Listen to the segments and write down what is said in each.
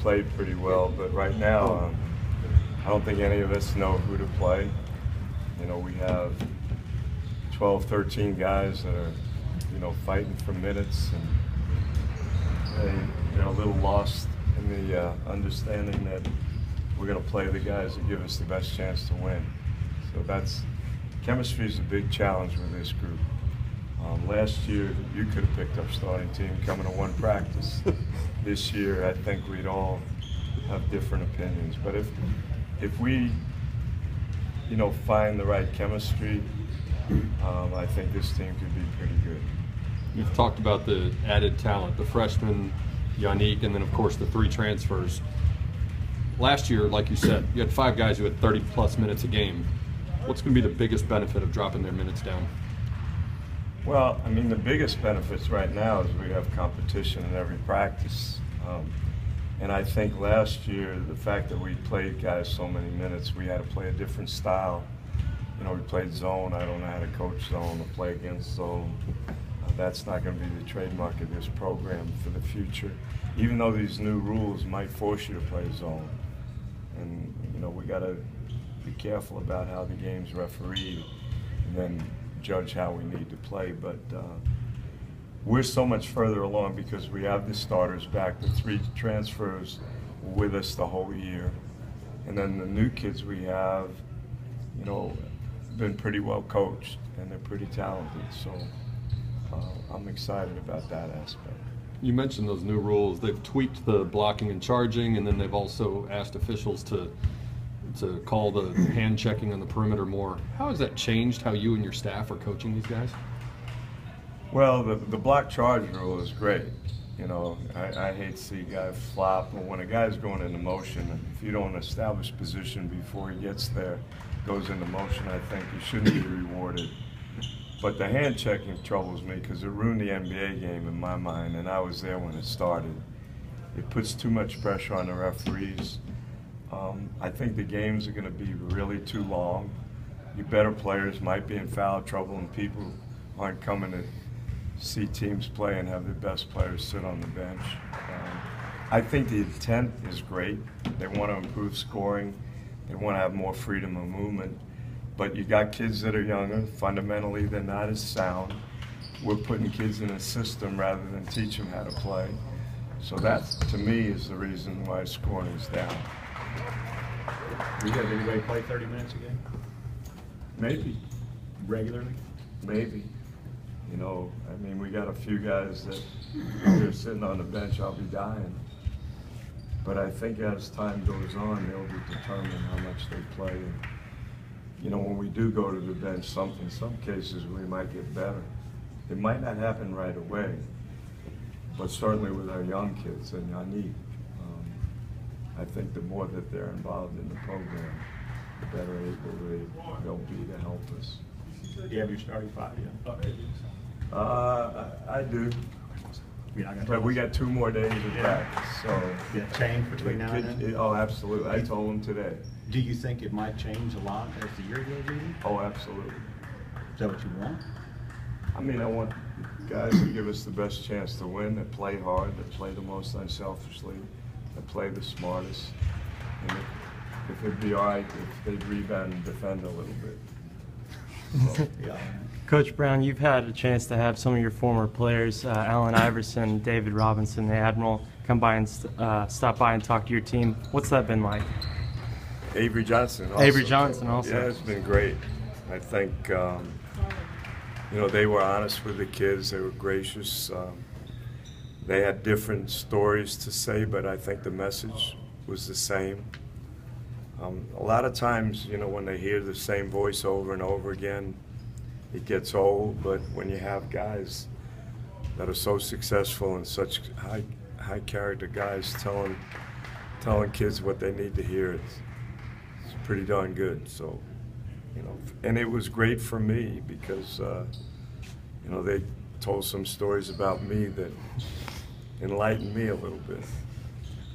played pretty well, but right now I don't think any of us know who to play. You know, we have 12, 13 guys that are, you know, fighting for minutes, and they're a little lost in the understanding that we're going to play the guys that give us the best chance to win. So chemistry is a big challenge with this group. Last year, you could have picked up starting team coming to one practice. This year, I think we'd all have different opinions. But if we, you know, find the right chemistry, I think this team could be pretty good. You've talked about the added talent, the freshmen, Yannick, and then of course the 3 transfers. Last year, like you said, you had 5 guys who had 30-plus minutes a game. What's going to be the biggest benefit of dropping their minutes down? Well, I mean, the biggest benefits right now is we have competition in every practice. And I think last year, the fact that we played guys so many minutes, we had to play a different style. You know, we played zone. I don't know how to coach zone or play against zone. That's not going to be the trademark of this program for the future, even though these new rules might force you to play zone. And, you know, we got to be careful about how the game's refereed and then judge how we need to play. But we're so much further along because we have the starters back, the 3 transfers with us the whole year. And then the new kids we have, you know, been pretty well coached and they're pretty talented. So I'm excited about that aspect. You mentioned those new rules. They've tweaked the blocking and charging, and then they've also asked officials to call the hand checking on the perimeter more. How has that changed how you and your staff are coaching these guys? Well, the block charge rule is great. You know, I hate to see guys flop, but when a guy's going into motion, if you don't establish position before he gets there, goes into motion, I think he shouldn't be rewarded. But the hand checking troubles me because it ruined the NBA game in my mind, and I was there when it started. It puts too much pressure on the referees. I think the games are going to be really too long. Your better players might be in foul trouble, and people aren't coming to see teams play and have their best players sit on the bench. I think the intent is great. They want to improve scoring. They want to have more freedom of movement. But you got kids that are younger. Fundamentally, they're not as sound. We're putting kids in a system rather than teach them how to play. So that, to me, is the reason why scoring is down. You have anybody play 30 minutes a game? Maybe. Regularly? Maybe. You know, I mean, we got a few guys that they're sitting on the bench, I'll be dying. But I think as time goes on, they'll be determined how much they play. And, you know, when we do go to the bench, in some cases we might get better. It might not happen right away, but certainly with our young kids and Yannick, I think the more that they're involved in the program, the better able they'll be to help us. Do you have your starting 5 yet? I do. But we got 2 more days of practice, so. Did it change between now and then? Oh, absolutely. I told them today. Do you think it might change a lot as the year goes on? Oh, absolutely. Is that what you want? I mean, I want guys to give us the best chance to win, that play hard, that play the most unselfishly, that play the smartest. And if it'd be all right if they'd rebound and defend a little bit. So, yeah. Coach Brown, you've had a chance to have some of your former players, Allen Iverson, David Robinson, the Admiral, come by and stop by and talk to your team. What's that been like? Avery Johnson also. Avery Johnson also. Yeah, it's been great. I think, you know, they were honest with the kids. They were gracious. They had different stories to say, but I think the message was the same. A lot of times, you know, when they hear the same voice over and over again, it gets old, but when you have guys that are so successful and such high character guys telling kids what they need to hear, it's pretty darn good. So, you know, and it was great for me because, you know, they told some stories about me that enlightened me a little bit.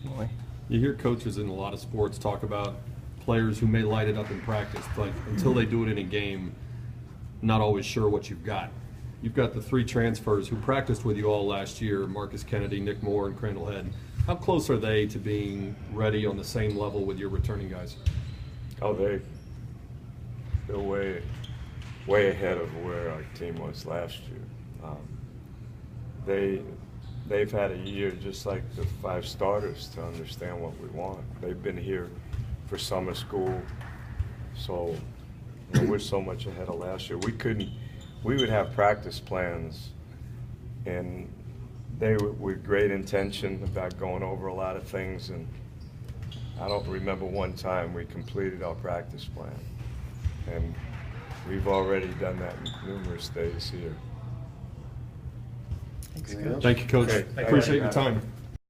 Boy. You hear coaches in a lot of sports talk about players who may light it up in practice, but until they do it in a game, not always sure what you've got. You've got the 3 transfers who practiced with you all last year, Marcus Kennedy, Nick Moore, and Crandall Head. How close are they to being ready on the same level with your returning guys? Oh, they're way ahead of where our team was last year. They've had a year just like the 5 starters to understand what we want. They've been here for summer school, so we're so much ahead of last year. We would have practice plans, and they were with great intention about going over a lot of things, and I don't remember one time we completed our practice plan. And we've already done that numerous days here. Thank you, Coach. Okay, Appreciate your time.